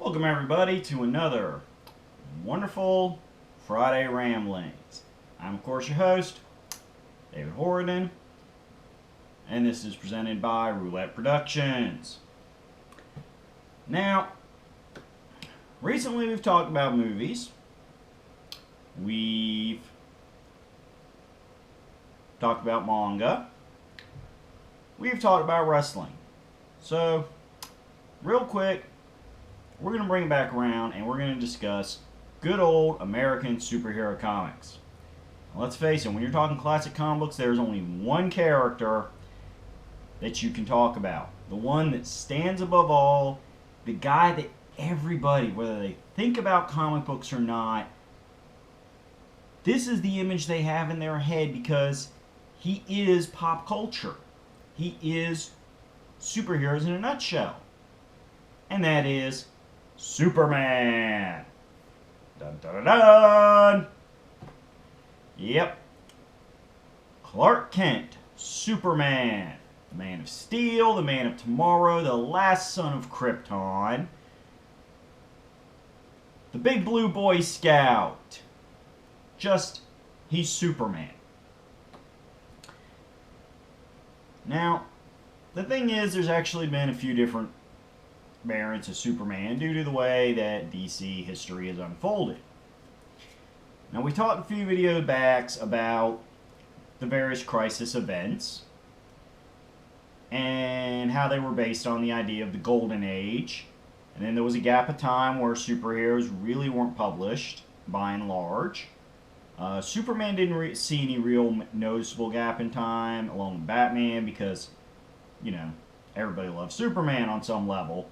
Welcome everybody to another wonderful Friday Ramblings. I'm of course your host, David Horridon, and this is presented by Roulette Productions. Now, recently we've talked about movies. We've talked about manga. We've talked about wrestling. So, real quick, we're going to bring it back around and we're going to discuss good old American superhero comics. Now, let's face it, when you're talking classic comic books, there's only one character that you can talk about. The one that stands above all, the guy that everybody, whether they think about comic books or not, this is the image they have in their head because he is pop culture. He is superheroes in a nutshell. And that is Superman. Dun dun dun dun. Yep. Clark Kent, Superman. The Man of Steel, the Man of Tomorrow, the last son of Krypton. The Big Blue Boy Scout. Just, he's Superman. Now, the thing is, there's actually been a few different variants of Superman due to the way that DC history has unfolded. Now, we talked a few videos back about the various crisis events and how they were based on the idea of the Golden Age. And then there was a gap of time where superheroes really weren't published, by and large. Superman didn't see any real noticeable gap in time, along with Batman, because, you know, everybody loves Superman on some level.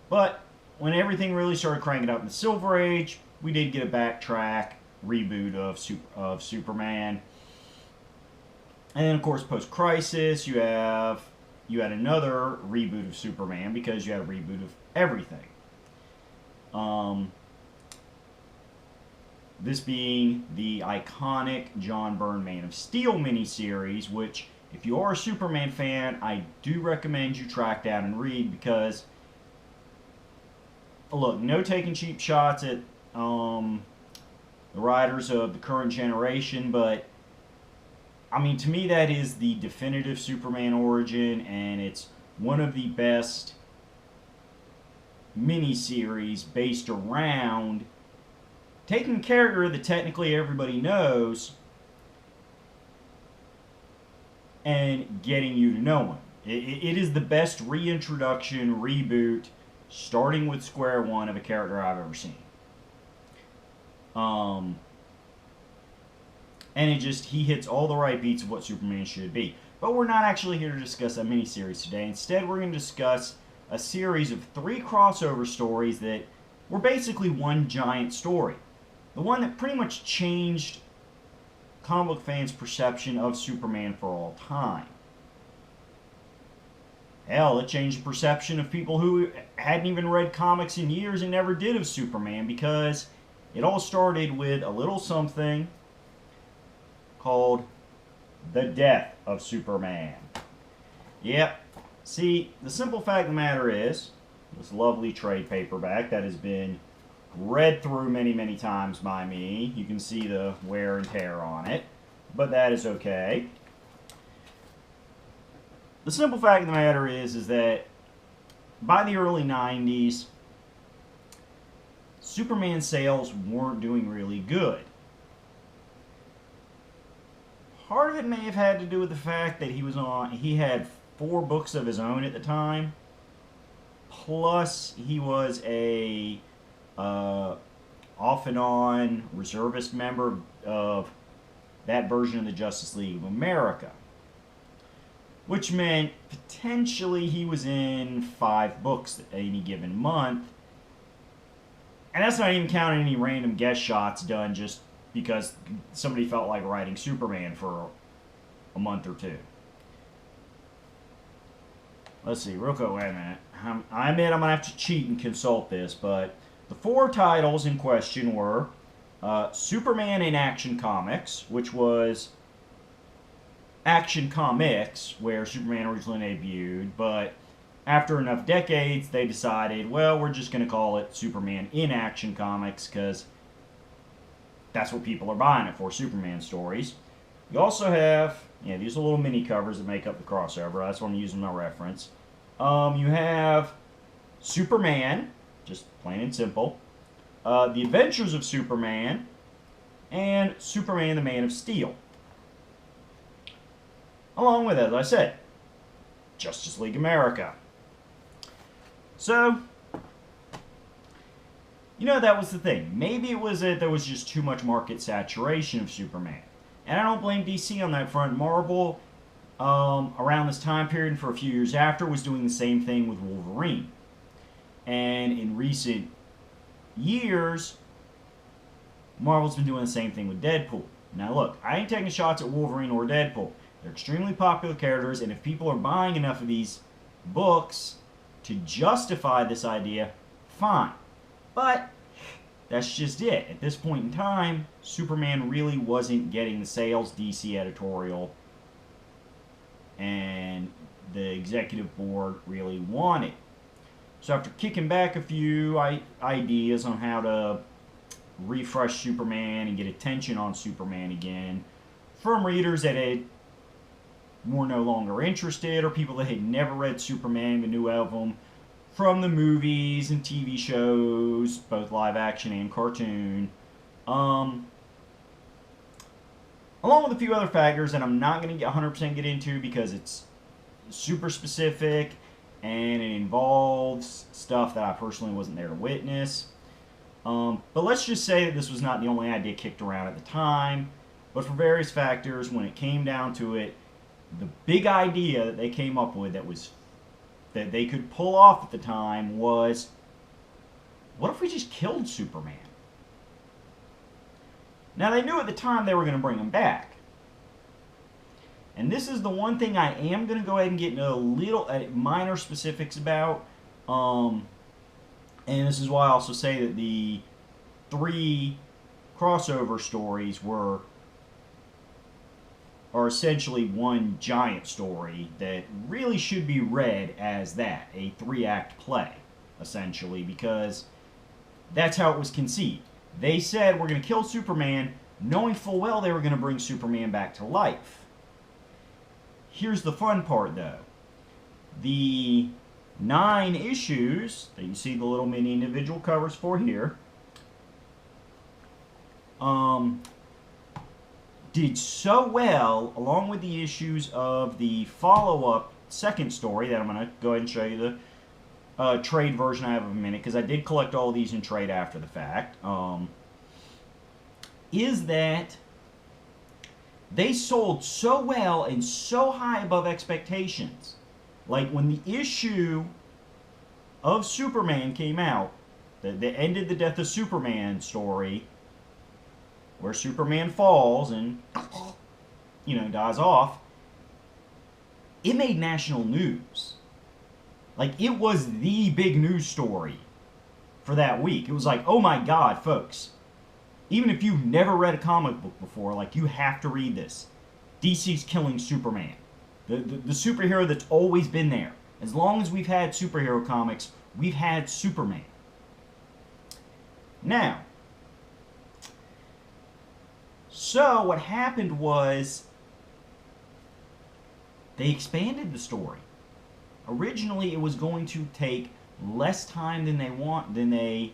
But when everything really started cranking up in the Silver Age, we did get a backtrack reboot of Superman. And then, of course, post-Crisis, you had another reboot of Superman because you had a reboot of everything. This being the iconic John Byrne Man of Steel miniseries, which, if you are a Superman fan, I do recommend you track down and read because, look, no taking cheap shots at the writers of the current generation, but, I mean, to me that is the definitive Superman origin, and it's one of the best miniseries based around taking a character that technically everybody knows and getting you to know him. It is the best reintroduction, reboot, starting with square one of a character I've ever seen. And he hits all the right beats of what Superman should be. But we're not actually here to discuss a miniseries today. Instead, we're going to discuss a series of 3 crossover stories that were basically one giant story. The one that pretty much changed comic book fans' perception of Superman for all time. Hell, it changed the perception of people who hadn't even read comics in years and never did of Superman, because it all started with a little something called The Death of Superman. Yep. See, the simple fact of the matter is, this lovely trade paperback that has been read through many, many times by me. You can see the wear and tear on it, but that is okay. The simple fact of the matter is that by the early 90s, Superman sales weren't doing really good. Part of it may have had to do with the fact that he had 4 books of his own at the time, plus he was a off and on reservist member of that version of the Justice League of America, which meant potentially he was in 5 books at any given month, and that's not even counting any random guest shots done just because somebody felt like writing Superman for a month or 2. Let's see, real quick, wait a minute. I admit I'm going to have to cheat and consult this, but the 4 titles in question were Superman in Action Comics, which was Action Comics, where Superman originally debuted, but after enough decades, they decided, well, we're just going to call it Superman in Action Comics because that's what people are buying it for, Superman stories. You also have, these are little mini covers that make up the crossover. That's what I'm using my reference. You have Superman, just plain and simple. The Adventures of Superman, and Superman the Man of Steel. Along with, as I said, Justice League America. So, that was the thing. Maybe it was that there was just too much market saturation of Superman. And I don't blame DC on that front. Marvel, around this time period and for a few years after, was doing the same thing with Wolverine. And in recent years, Marvel's been doing the same thing with Deadpool. Now look, I ain't taking shots at Wolverine or Deadpool. They're extremely popular characters, and if people are buying enough of these books to justify this idea, fine. But that's just it. At this point in time, Superman really wasn't getting the sales DC editorial and the executive board really wanted. So after kicking back a few ideas on how to refresh Superman and get attention on Superman again from readers that were no longer interested, or people that had never read Superman, the new album, from the movies and TV shows, both live action and cartoon, along with a few other factors that I'm not going to 100% get into because it's super specific and it involves stuff that I personally wasn't there to witness. But let's just say that this was not the only idea kicked around at the time, but for various factors, when it came down to it, the big idea that they came up with that they could pull off at the time was, what if we just killed Superman? Now, they knew at the time they were going to bring him back. And this is the one thing I am going to go ahead and get into a little minor specifics about. And this is why I also say that the 3 crossover stories are essentially one giant story that really should be read as that, a 3-act play, essentially, because that's how it was conceived. They said, we're going to kill Superman, knowing full well they were going to bring Superman back to life. Here's the fun part, though. The 9 issues that you see the little mini individual covers for here, did so well, along with the issues of the follow-up second story that I'm going to go ahead and show you the trade version I have in a minute, because I did collect all of these in trade after the fact, is that they sold so well and so high above expectations. Like when the issue of Superman came out, that ended the Death of Superman story, where Superman falls and, dies off, it made national news. Like, it was the big news story for that week. It was like, oh my God, folks. Even if you've never read a comic book before, like, you have to read this. DC's killing Superman. The superhero that's always been there. As long as we've had superhero comics, we've had Superman. Now, so what happened was they expanded the story. Originally, it was going to take less time than they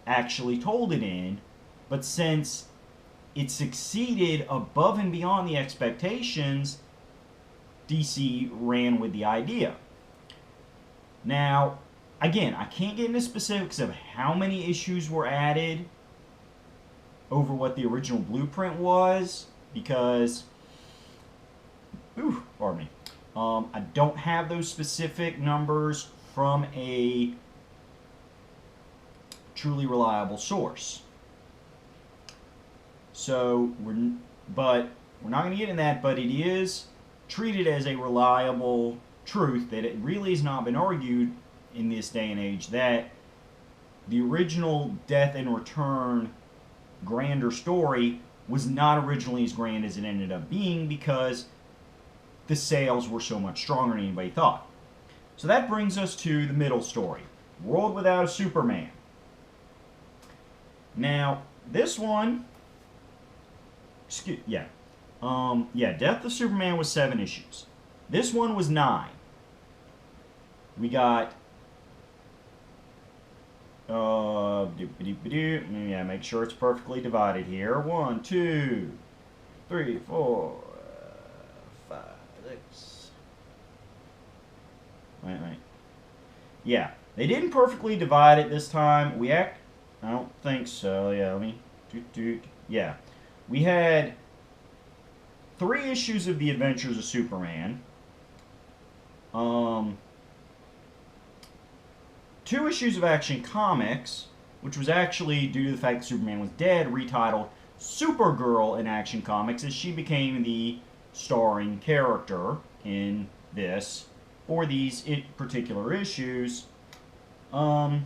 actually told it in, but since it succeeded above and beyond the expectations, DC ran with the idea. Now, again, I can't get into specifics of how many issues were added over what the original blueprint was, because, pardon me, I don't have those specific numbers from a truly reliable source. So, we're not going to get in that, but it is treated as a reliable truth that it really has not been argued in this day and age that the original Death and Return grander story was not originally as grand as it ended up being because the sales were so much stronger than anybody thought. So that brings us to the middle story, World Without a Superman. Now, this one, Death of Superman was 7 issues. This one was 9. We got, make sure it's perfectly divided here. 1, 2, 3, 4, 5, 6. Wait. Yeah, they didn't perfectly divide it this time. I don't think so. Yeah, let me. Yeah, we had 3 issues of the Adventures of Superman. 2 issues of Action Comics, which was actually, due to the fact that Superman was dead, retitled Supergirl in Action Comics, as she became the starring character in this for these particular issues. And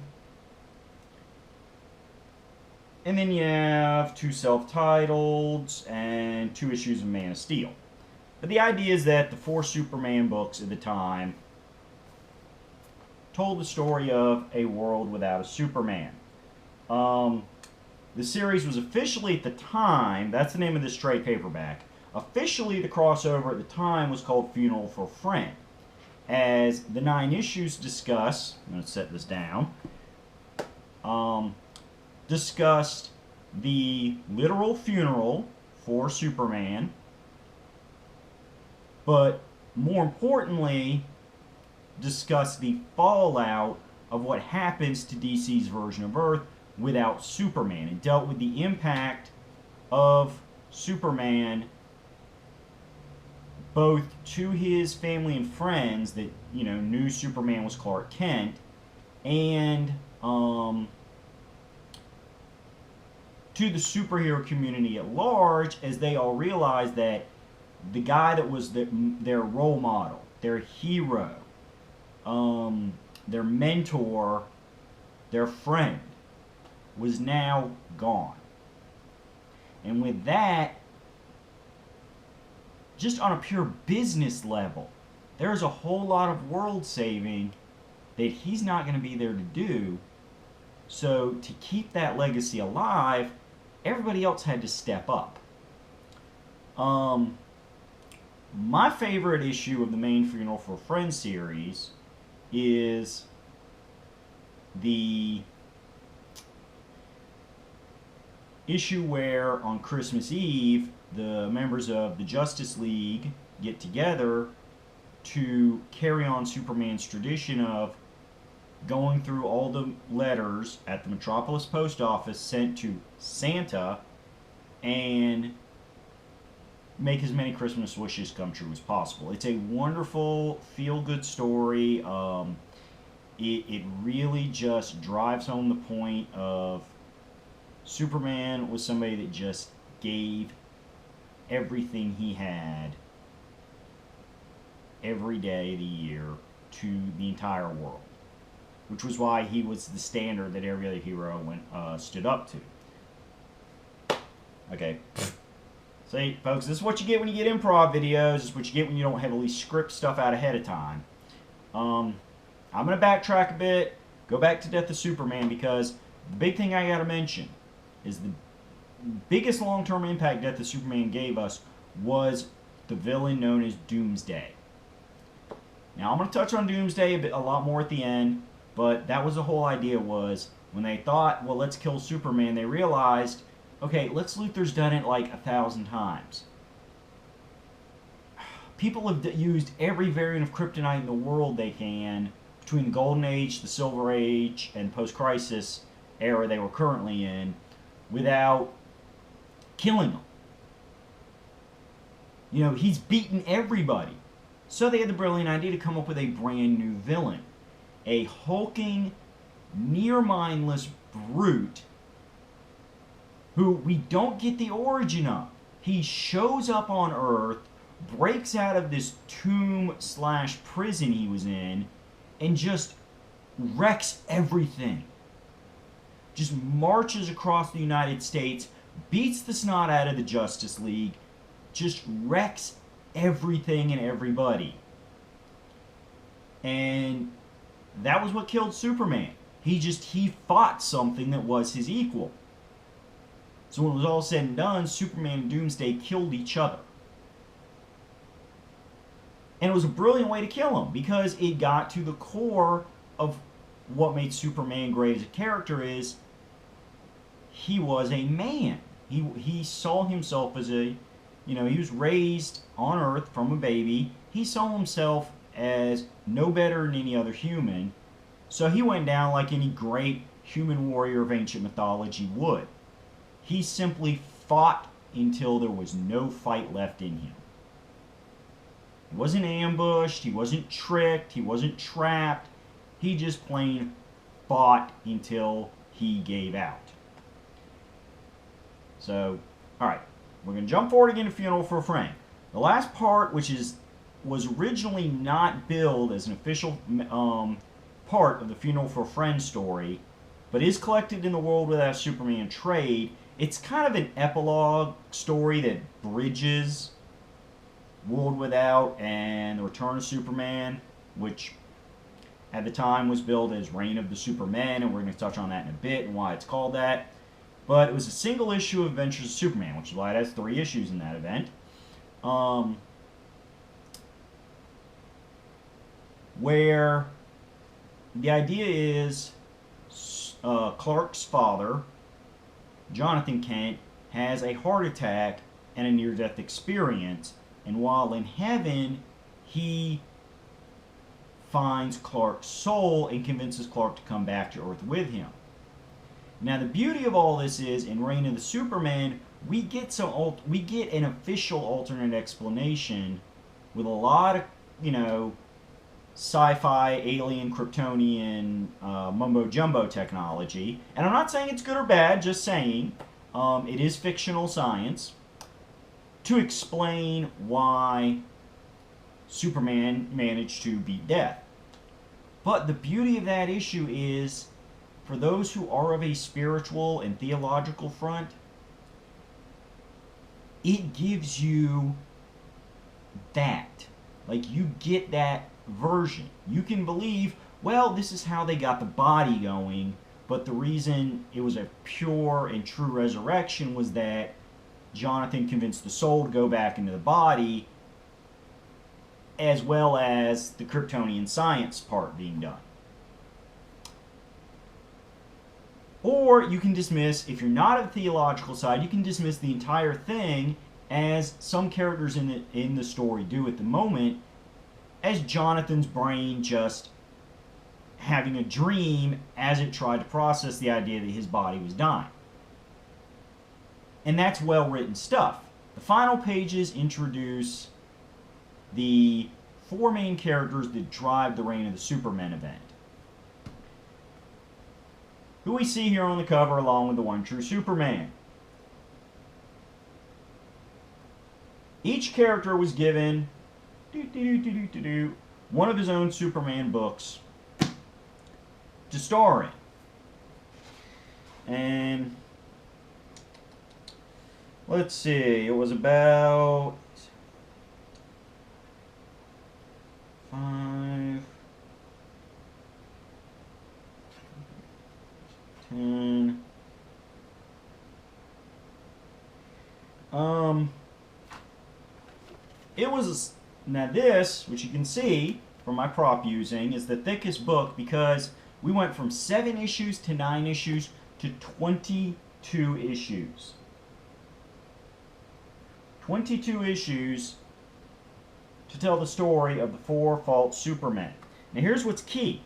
then you have 2 self-titles and 2 issues of Man of Steel. But the idea is that the 4 Superman books at the time told the story of a world without a Superman. The series was officially, at the time, that's the name of this trade paperback, officially the crossover at the time was called Funeral for a Friend. As the 9 issues discuss, I'm going to set this down, discussed the literal funeral for Superman, but more importantly, discussed the fallout of what happens to DC's version of Earth without Superman. It dealt with the impact of Superman both to his family and friends that, knew Superman was Clark Kent, and to the superhero community at large, as they all realized that the guy that was their role model, their hero, their mentor, their friend, was now gone. And with that, just on a pure business level, there's a whole lot of world saving that he's not going to be there to do. So to keep that legacy alive, everybody else had to step up. My favorite issue of the main Funeral for a Friend series is the issue where on Christmas Eve the members of the Justice League get together to carry on Superman's tradition of going through all the letters at the Metropolis Post Office sent to Santa and make as many Christmas wishes come true as possible. It's a wonderful, feel-good story. It really just drives home the point of Superman was somebody that just gave everything he had every day of the year to the entire world, which was why he was the standard that every other hero stood up to. Okay. See, folks, this is what you get when you get improv videos. This is what you get when you don't heavily script stuff out ahead of time. I'm going to backtrack a bit, go back to Death of Superman, because the big thing I got to mention is the biggest long-term impact Death of Superman gave us was the villain known as Doomsday. Now, I'm going to touch on Doomsday a lot more at the end, but that was the whole idea, was when they thought, well, let's kill Superman, they realized, okay, Lex Luthor's done it like 1,000 times. People have used every variant of kryptonite in the world they can between the Golden Age, the Silver Age, and post-crisis era they were currently in without killing them. He's beaten everybody. So they had the brilliant idea to come up with a brand new villain. A hulking, near-mindless brute who we don't get the origin of. He shows up on Earth, breaks out of this tomb/prison he was in, and just wrecks everything. Just marches across the United States, beats the snot out of the Justice League, just wrecks everything and everybody. And that was what killed Superman. He fought something that was his equal. So when it was all said and done, Superman and Doomsday killed each other. And it was a brilliant way to kill him because it got to the core of what made Superman great as a character is he was a man. He saw himself as a, he was raised on Earth from a baby. He saw himself as no better than any other human. So he went down like any great human warrior of ancient mythology would. He simply fought until there was no fight left in him. He wasn't ambushed, he wasn't tricked, he wasn't trapped. He just plain fought until he gave out. So, alright, we're going to jump forward again to Funeral for a Friend. The last part, which was originally not billed as an official part of the Funeral for a Friend story, but is collected in the World Without Superman trade. It's kind of an epilogue story that bridges World Without and The Return of Superman, which at the time was billed as Reign of the Supermen, and we're going to touch on that in a bit and why it's called that. But it was a single issue of Adventures of Superman, which is why it has 3 issues in that event. Where the idea is Clark's father, Jonathan Kent, has a heart attack and a near-death experience, and while in heaven, he finds Clark's soul and convinces Clark to come back to Earth with him. Now, the beauty of all this is, in Reign of the Superman, we get an official alternate explanation with a lot of, sci-fi, alien, Kryptonian, mumbo-jumbo technology. And I'm not saying it's good or bad, just saying it is fictional science to explain why Superman managed to beat death. But the beauty of that issue is, for those who are of a spiritual and theological front, it gives you that. Like, you get that version. You can believe, well, this is how they got the body going, but the reason it was a pure and true resurrection was that Jonathan convinced the soul to go back into the body, as well as the Kryptonian science part being done. Or you can dismiss, if you're not of the theological side, you can dismiss the entire thing, as some characters in the story do at the moment, as Jonathan's brain just having a dream as it tried to process the idea that his body was dying. And that's well-written stuff. The final pages introduce the 4 main characters that drive the Reign of the Superman event, who we see here on the cover along with the one true Superman. Each character was given one of his own Superman books to star in. And let's see, it was about 5, 10. It was, now this, which you can see from my prop using, is the thickest book because we went from 7 issues to 9 issues to 22 issues. 22 issues to tell the story of the 4 false Supermen. Now here's what's key.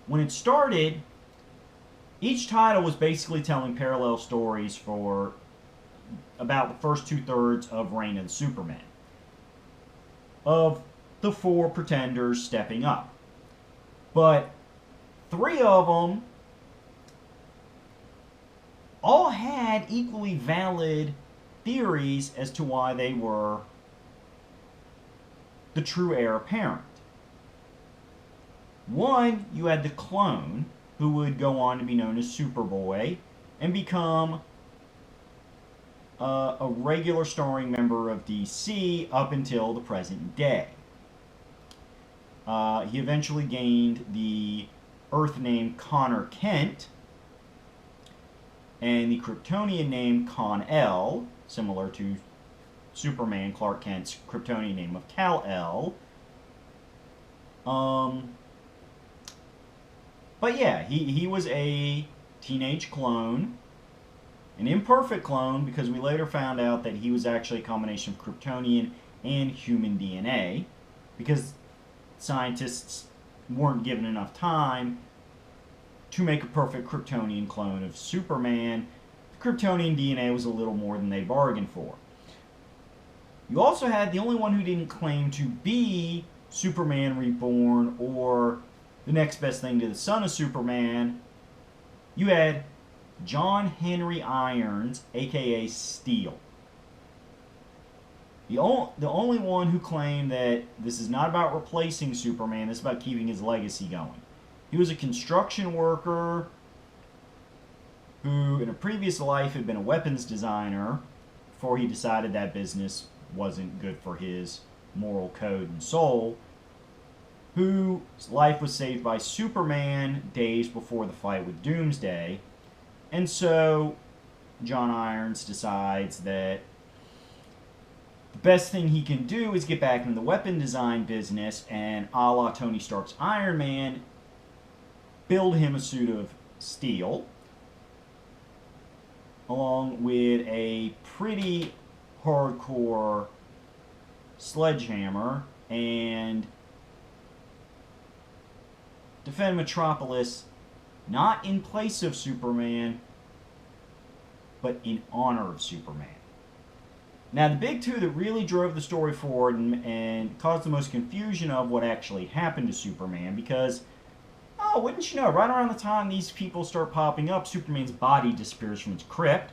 When it started, each title was basically telling parallel stories for about the first 2/3 of Reign of the Superman, of the 4 pretenders stepping up. But 3 of them all had equally valid theories as to why they were the true heir apparent. One, you had the clone, who would go on to be known as Superboy and become a regular starring member of DC up until the present day. He eventually gained the Earth name Connor Kent and the Kryptonian name Kon-El, similar to Superman, Clark Kent's Kryptonian name of Kal-El. But yeah, he was a teenage clone, an imperfect clone, because we later found out that he was actually a combination of Kryptonian and human DNA, because scientists weren't given enough time to make a perfect Kryptonian clone of Superman. The Kryptonian DNA was a little more than they bargained for. You also had the only one who didn't claim to be Superman Reborn or the next best thing to the son of Superman. You had John Henry Irons, aka Steel. The only one who claimed that this is not about replacing Superman, this is about keeping his legacy going. He was a construction worker who, in a previous life, had been a weapons designer before he decided that business wasn't good for his moral code and soul, whose life was saved by Superman days before the fight with Doomsday. And so John Irons decides that the best thing he can do is get back into the weapon design business and, a la Tony Stark's Iron Man, build him a suit of steel along with a pretty hardcore sledgehammer and defend Metropolis not in place of Superman, but in honor of Superman. Now, the big two that really drove the story forward and caused the most confusion of what actually happened to Superman, because, oh, wouldn't you know, right around the time these people start popping up, Superman's body disappears from its crypt.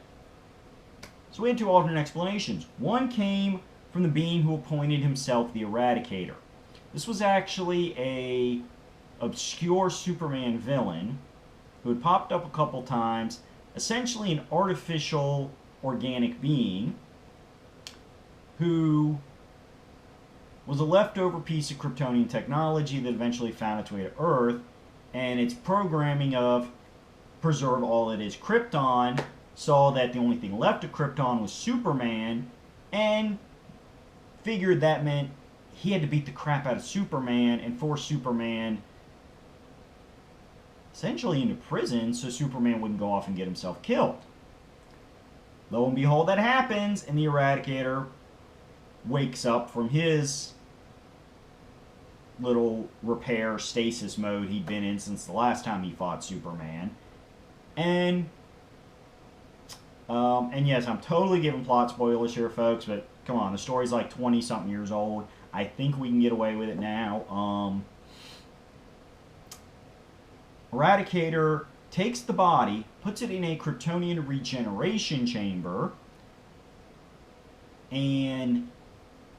So we had two alternate explanations. One came from the being who appointed himself the Eradicator. This was actually a obscure Superman villain who had popped up a couple times, essentially an artificial organic being who was a leftover piece of Kryptonian technology that eventually found its way to Earth, and its programming of preserve all that is Krypton saw that the only thing left of Krypton was Superman, and figured that meant he had to beat the crap out of Superman and force Superman essentially into prison so Superman wouldn't go off and get himself killed. Lo and behold, that happens, and the Eradicator wakes up from his little repair stasis mode he'd been in since the last time he fought Superman. And yes, I'm totally giving plot spoilers here, folks, but come on, the story's like 20-something years old. I think we can get away with it now. Eradicator takes the body, puts it in a Kryptonian regeneration chamber, and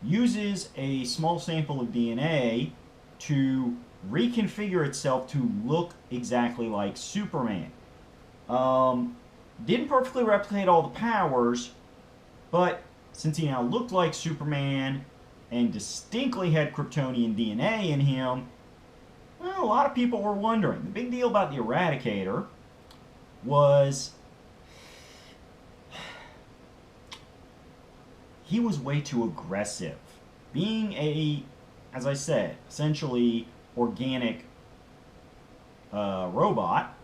uses a small sample of DNA to reconfigure itself to look exactly like Superman. Didn't perfectly replicate all the powers, but since he now looked like Superman and distinctly had Kryptonian DNA in him, well, a lot of people were wondering. The big deal about the Eradicator was he was way too aggressive. Being a, as I said, essentially organic robot,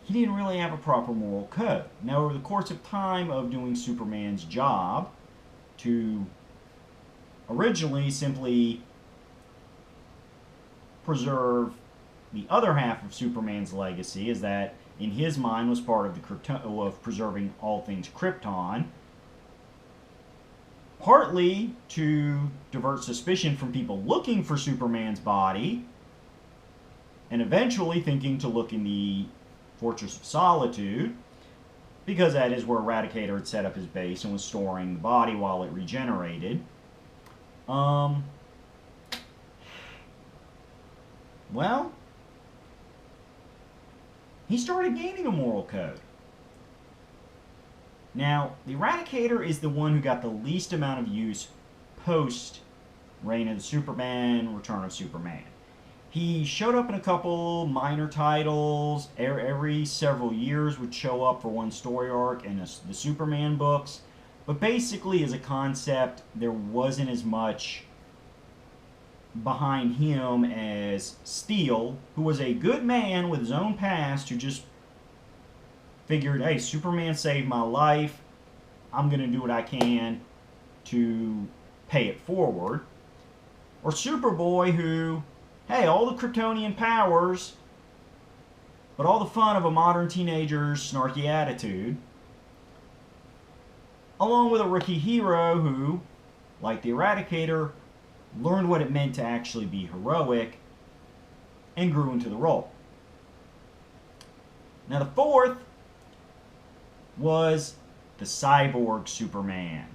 he didn't really have a proper moral code. Now, over the course of time of doing Superman's job to originally simply preserve the other half of Superman's legacy, is that in his mind was part of the of preserving all things Krypton, partly to divert suspicion from people looking for Superman's body, and eventually thinking to look in the Fortress of Solitude, because that is where Eradicator had set up his base and was storing the body while it regenerated. Well, he started gaining a moral code. Now, the Eradicator is the one who got the least amount of use post Reign of the Superman, Return of Superman. He showed up in a couple minor titles. Every several years would show up for one story arc in the Superman books. But basically, as a concept, there wasn't as much behind him as Steel, who was a good man with his own past, who just figured, hey, Superman saved my life. I'm going to do what I can to pay it forward. Or Superboy, who, hey, all the Kryptonian powers, but all the fun of a modern teenager's snarky attitude. Along with a rookie hero who, like the Eradicator, learned what it meant to actually be heroic and grew into the role. Now the fourth was the Cyborg Superman.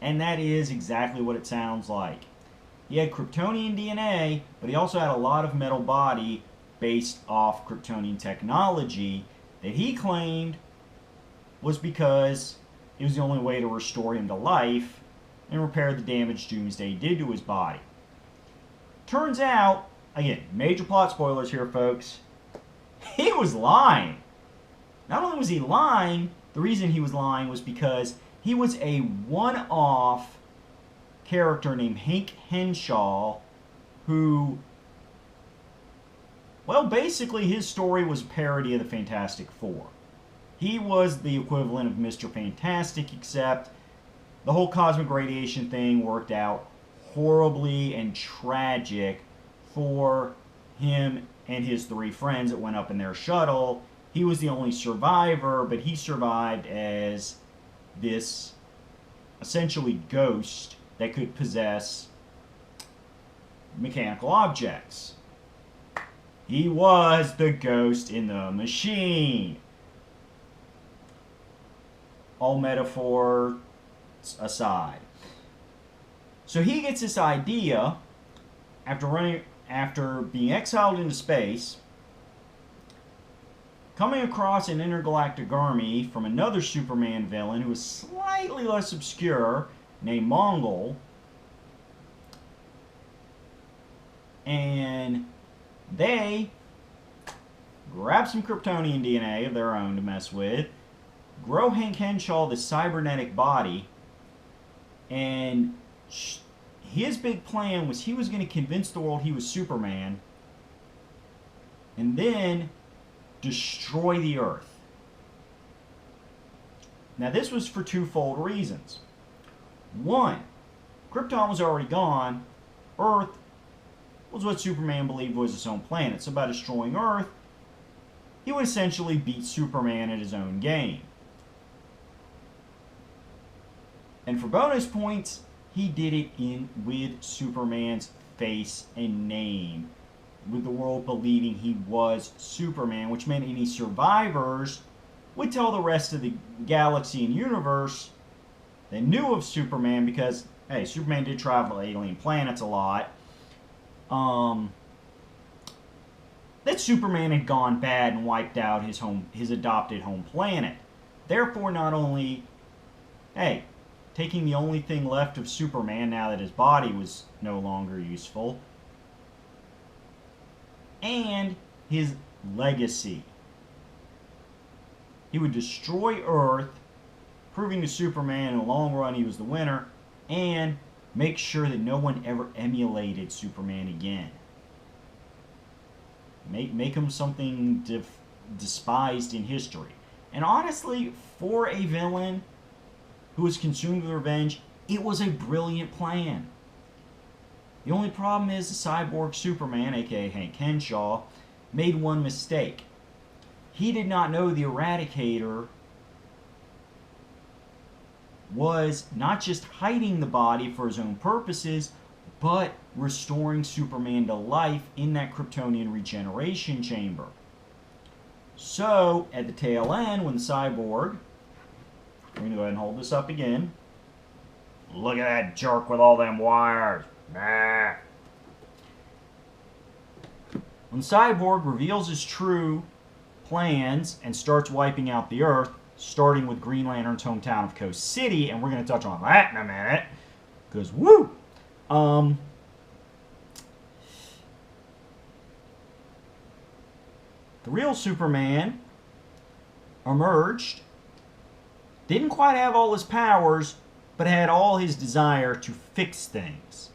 And that is exactly what it sounds like. He had Kryptonian DNA, but he also had a lot of metal body based off Kryptonian technology that he claimed was because it was the only way to restore him to life and repair the damage Doomsday did to his body. Turns out, again, major plot spoilers here, folks, he was lying. Not only was he lying, the reason he was lying was because he was a one-off character named Hank Henshaw who, well, basically his story was a parody of the Fantastic Four. He was the equivalent of Mr. Fantastic, except the whole cosmic radiation thing worked out horribly and tragic for him and his three friends that went up in their shuttle. He was the only survivor, but he survived as this essentially ghost that could possess mechanical objects. He was the ghost in the machine. All metaphor aside. So he gets this idea after being exiled into space, coming across an intergalactic army from another Superman villain who was slightly less obscure, named Mongol. And they grab some Kryptonian DNA of their own to mess with, grow Hank Henshaw this cybernetic body, and his big plan was he was going to convince the world he was Superman and then destroy the Earth. Now this was for twofold reasons. One, Krypton was already gone. Earth was what Superman believed was his own planet. So by destroying Earth, he would essentially beat Superman at his own game. And for bonus points, he did it with Superman's face and name, with the world believing he was Superman, which meant any survivors would tell the rest of the galaxy and universe they knew of Superman because, hey, Superman did travel to alien planets a lot. That Superman had gone bad and wiped out his adopted home planet. Therefore, not only, hey, taking the only thing left of Superman now that his body was no longer useful, and his legacy. He would destroy Earth, proving to Superman in the long run he was the winner, and make sure that no one ever emulated Superman again. Make him something despised in history. And honestly, for a villain who was consumed with revenge, it was a brilliant plan. The only problem is the Cyborg Superman, aka Hank Henshaw, made one mistake. He did not know the Eradicator was not just hiding the body for his own purposes, but restoring Superman to life in that Kryptonian regeneration chamber. So, at the tail end, when the Cyborg, we're going to go ahead and hold this up again. Look at that jerk with all them wires. Nah. When Cyborg reveals his true plans and starts wiping out the Earth, starting with Green Lantern's hometown of Coast City, and we're going to touch on that in a minute, Because, woo! The real Superman emerged, didn't quite have all his powers, but had all his desire to fix things,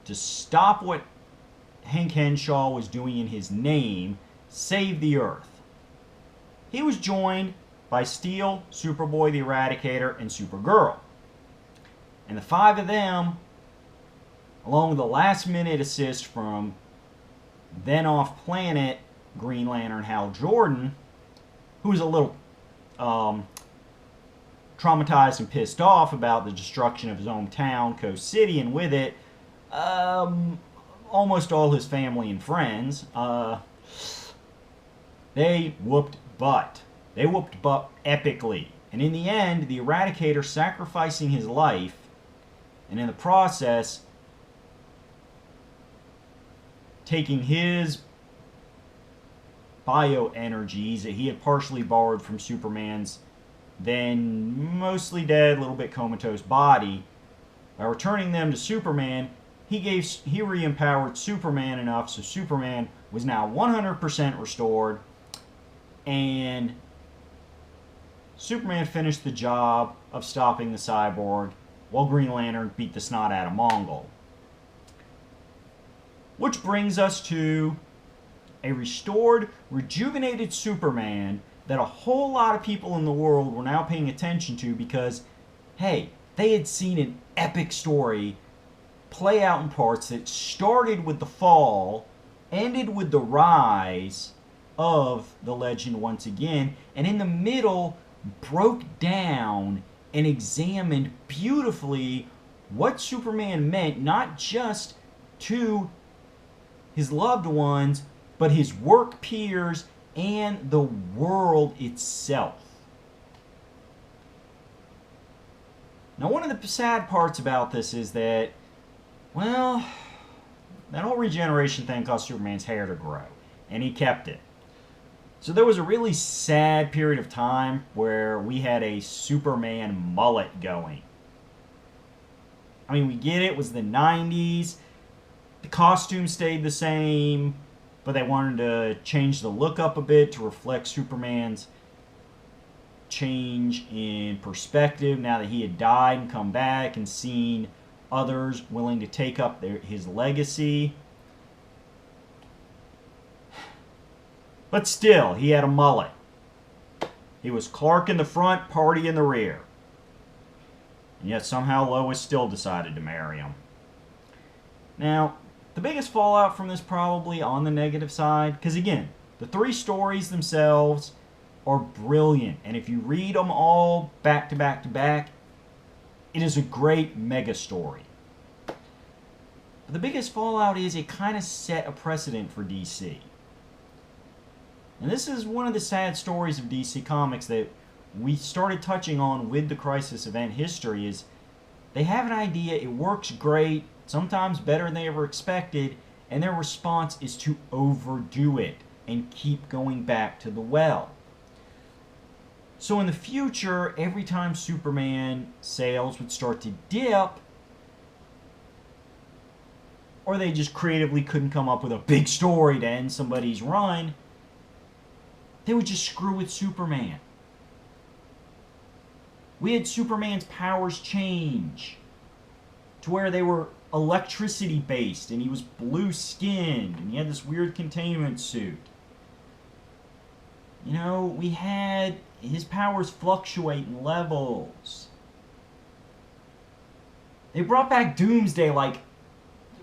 to stop what Hank Henshaw was doing in his name, save the Earth. He was joined by Steel, Superboy the Eradicator, and Supergirl. And the five of them, along with a last-minute assist from then off-planet Green Lantern Hal Jordan, who was a little traumatized and pissed off about the destruction of his hometown, Coast City, and with it, almost all his family and friends. They whooped butt. They whooped butt epically. And in the end, the Eradicator sacrificing his life, and in the process, taking his bioenergies that he had partially borrowed from Superman's then mostly dead, little bit comatose body. By returning them to Superman, he re-empowered Superman enough so Superman was now 100% restored, and Superman finished the job of stopping the Cyborg while Green Lantern beat the snot out of Mongol. Which brings us to a restored, rejuvenated Superman that a whole lot of people in the world were now paying attention to because, hey, they had seen an epic story play out in parts that started with the fall, ended with the rise of the legend once again, and in the middle broke down and examined beautifully what Superman meant, not just to his loved ones, but his work peers and the world itself. Now, one of the sad parts about this is that, well, that whole regeneration thing caused Superman's hair to grow, and he kept it. So there was a really sad period of time where we had a Superman mullet going. I mean, we get it was the 90s. The costume stayed the same, but they wanted to change the look up a bit to reflect Superman's change in perspective now that he had died and come back and seen others willing to take up his legacy. But still, he had a mullet. He was Clark in the front, Party in the rear. And yet somehow Lois still decided to marry him. Now, the biggest fallout from this probably on the negative side, because again, the three stories themselves are brilliant. And if you read them all back to back to back, it is a great mega story. But the biggest fallout is it kind of set a precedent for DC. And this is one of the sad stories of DC Comics that we started touching on with the Crisis Event history is they have an idea, it works great, sometimes better than they ever expected, and their response is to overdo it and keep going back to the well. So in the future, every time Superman sales would start to dip, or they just creatively couldn't come up with a big story to end somebody's run, they would just screw with Superman. We had Superman's powers change to where they were electricity based and he was blue skinned and he had this weird containment suit. You know, we had his powers fluctuate in levels. They brought back Doomsday like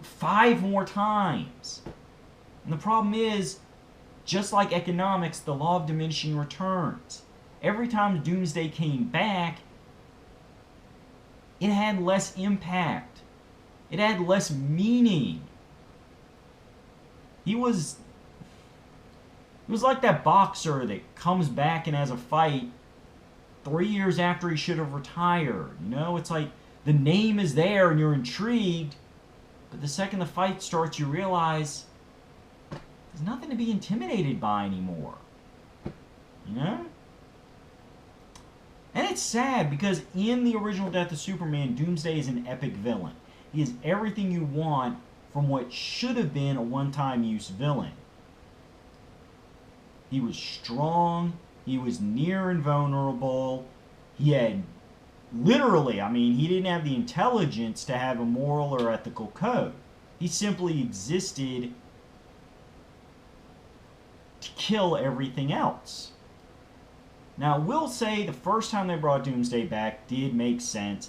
5 more times. And the problem is, just like economics, the law of diminishing returns. Every time Doomsday came back, it had less impact. It had less meaning. He was like that boxer that comes back and has a fight 3 years after he should have retired. You know, it's like the name is there and you're intrigued, but the second the fight starts, you realize there's nothing to be intimidated by anymore. You know? And it's sad because in the original Death of Superman, Doomsday is an epic villain. He is everything you want from what should have been a one-time use villain. He was strong, he was near invulnerable, he had literally, I mean, he didn't have the intelligence to have a moral or ethical code. He simply existed to kill everything else. Now, I will say the first time they brought Doomsday back did make sense,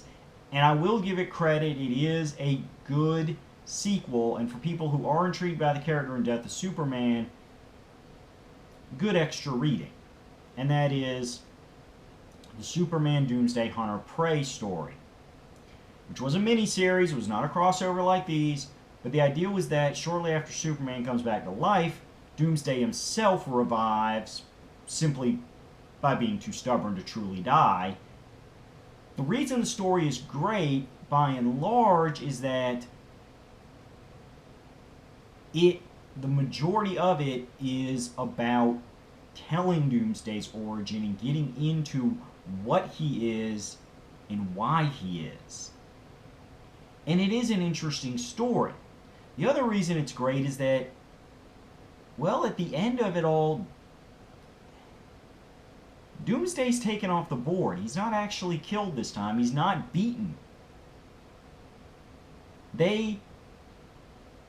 and I will give it credit. It is a good sequel, and for people who are intrigued by the character in Death of Superman, good extra reading. And that is the Superman Doomsday Hunter Prey story, which was a miniseries. It was not a crossover like these, but the idea was that shortly after Superman comes back to life, Doomsday himself revives simply by being too stubborn to truly die. The reason the story is great, by and large, is that the majority of it is about telling Doomsday's origin and getting into what he is and why he is. And it is an interesting story. The other reason it's great is that, well, at the end of it all, Doomsday's taken off the board. He's not actually killed this time. He's not beaten. They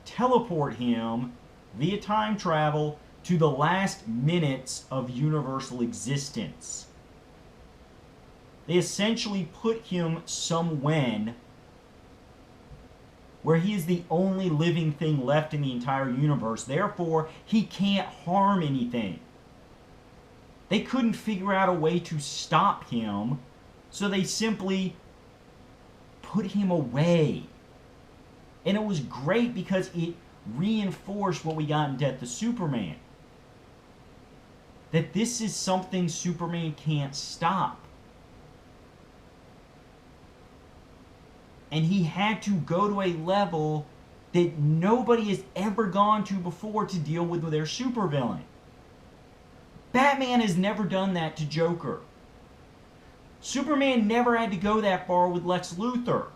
teleport him via time travel to the last minutes of universal existence. They essentially put him somewhen where he is the only living thing left in the entire universe. Therefore, he can't harm anything. They couldn't figure out a way to stop him, so they simply put him away. And it was great because it reinforced what we got in Death of Superman. That this is something Superman can't stop. And he had to go to a level that nobody has ever gone to before to deal with their supervillain. Batman has never done that to Joker. Superman never had to go that far with Lex Luthor.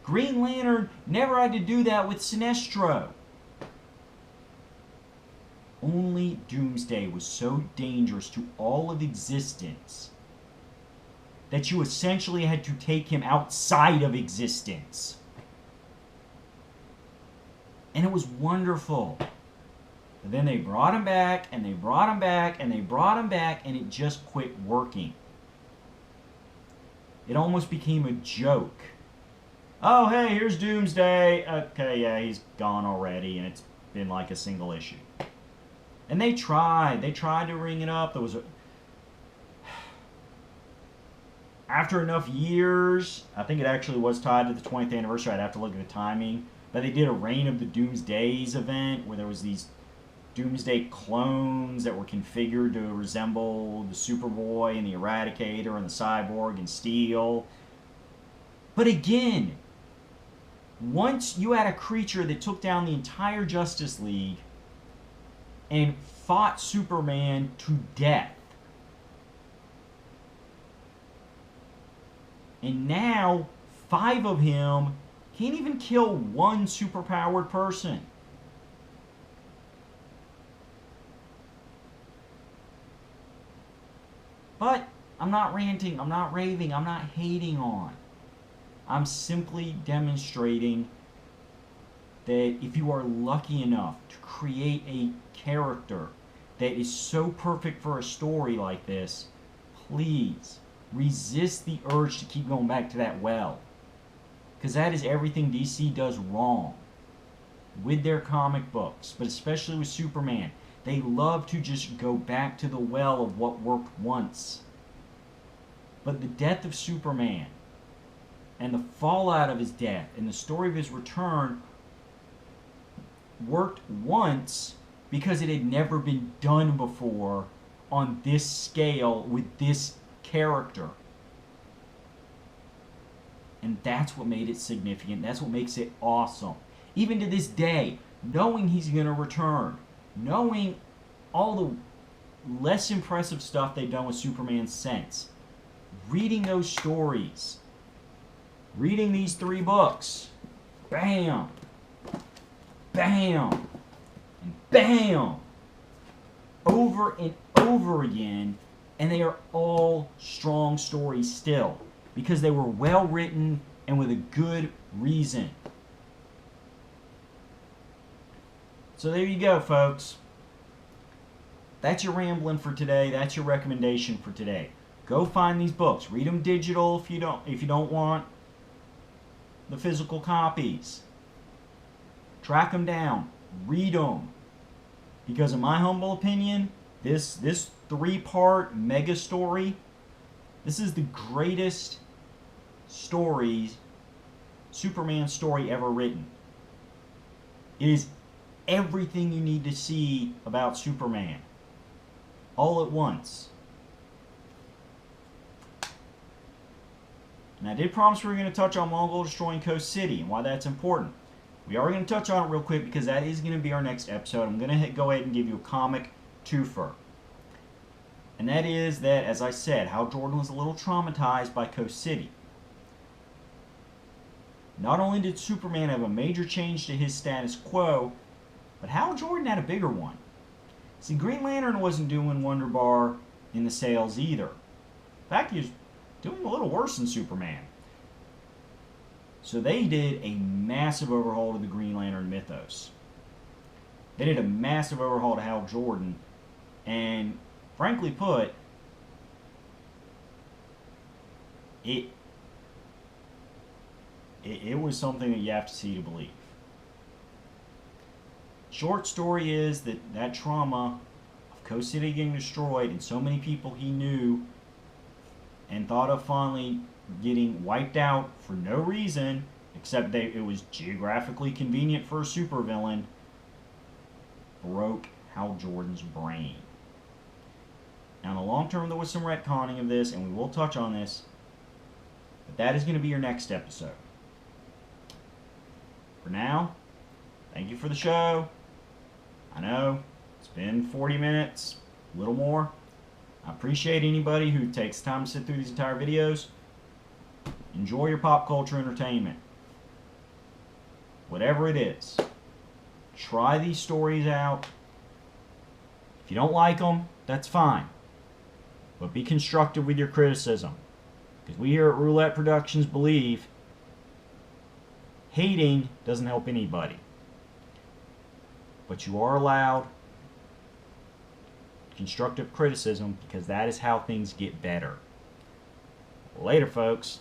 Green Lantern never had to do that with Sinestro. Only Doomsday was so dangerous to all of existence that you essentially had to take him outside of existence. And it was wonderful. But then they brought him back, and they brought him back, and they brought him back, and it just quit working. It almost became a joke. Oh, hey, here's Doomsday. Okay, yeah, he's gone already, and it's been like a single issue. And they tried to ring it up. There was a... After enough years, I think it actually was tied to the 20th anniversary. I'd have to look at the timing. But they did a Reign of the Doomsdays event where there was these Doomsday clones that were configured to resemble the Superboy and the Eradicator and the Cyborg and Steel. But again, once you had a creature that took down the entire Justice League and fought Superman to death, and now 5 of him can't even kill one superpowered person. But I'm not ranting, I'm not raving, I'm not hating on. I'm simply demonstrating that if you are lucky enough to create a character that is so perfect for a story like this, please resist the urge to keep going back to that well. Because that is everything DC does wrong with their comic books, but especially with Superman. They love to just go back to the well of what worked once. But the death of Superman and the fallout of his death and the story of his return worked once because it had never been done before on this scale with this character. And that's what made it significant. That's what makes it awesome. Even to this day, knowing he's going to return, knowing all the less impressive stuff they've done with Superman since. Reading those stories. Reading these 3 books. Bam! Bam! And bam! Over and over again. And they are all strong stories still. Because they were well written and with a good reason. So there you go, folks. That's your rambling for today. That's your recommendation for today. Go find these books. Read them digital if you don't want the physical copies. Track them down. Read them. Because in my humble opinion, this 3-part mega story, this is the greatest Superman story ever written. It is everything you need to see about Superman. All at once. And I did promise we were going to touch on Mongol destroying Coast City and why that's important. We are going to touch on it real quick because that is going to be our next episode. I'm going to go ahead and give you a comic twofer. And that is that, as I said, Hal Jordan was a little traumatized by Coast City. Not only did Superman have a major change to his status quo, but Hal Jordan had a bigger one. See, Green Lantern wasn't doing Wonder Bar in the sales either. In fact, he was doing a little worse than Superman. So they did a massive overhaul to the Green Lantern mythos. They did a massive overhaul to Hal Jordan, and frankly put, it was something that you have to see to believe. Short story is that trauma of Coast City getting destroyed and so many people he knew and thought of fondly getting wiped out for no reason except it was geographically convenient for a supervillain, broke Hal Jordan's brain. Now in the long term there was some retconning of this, and we will touch on this, but that is going to be your next episode. For now, thank you for the show. I know it's been 40 minutes, a little more. I appreciate anybody who takes time to sit through these entire videos. Enjoy your pop culture entertainment. Whatever it is. Try these stories out. If you don't like them, that's fine. But be constructive with your criticism. Because we here at Roulette Productions believe hating doesn't help anybody. But you are allowed constructive criticism because that is how things get better. Later, folks.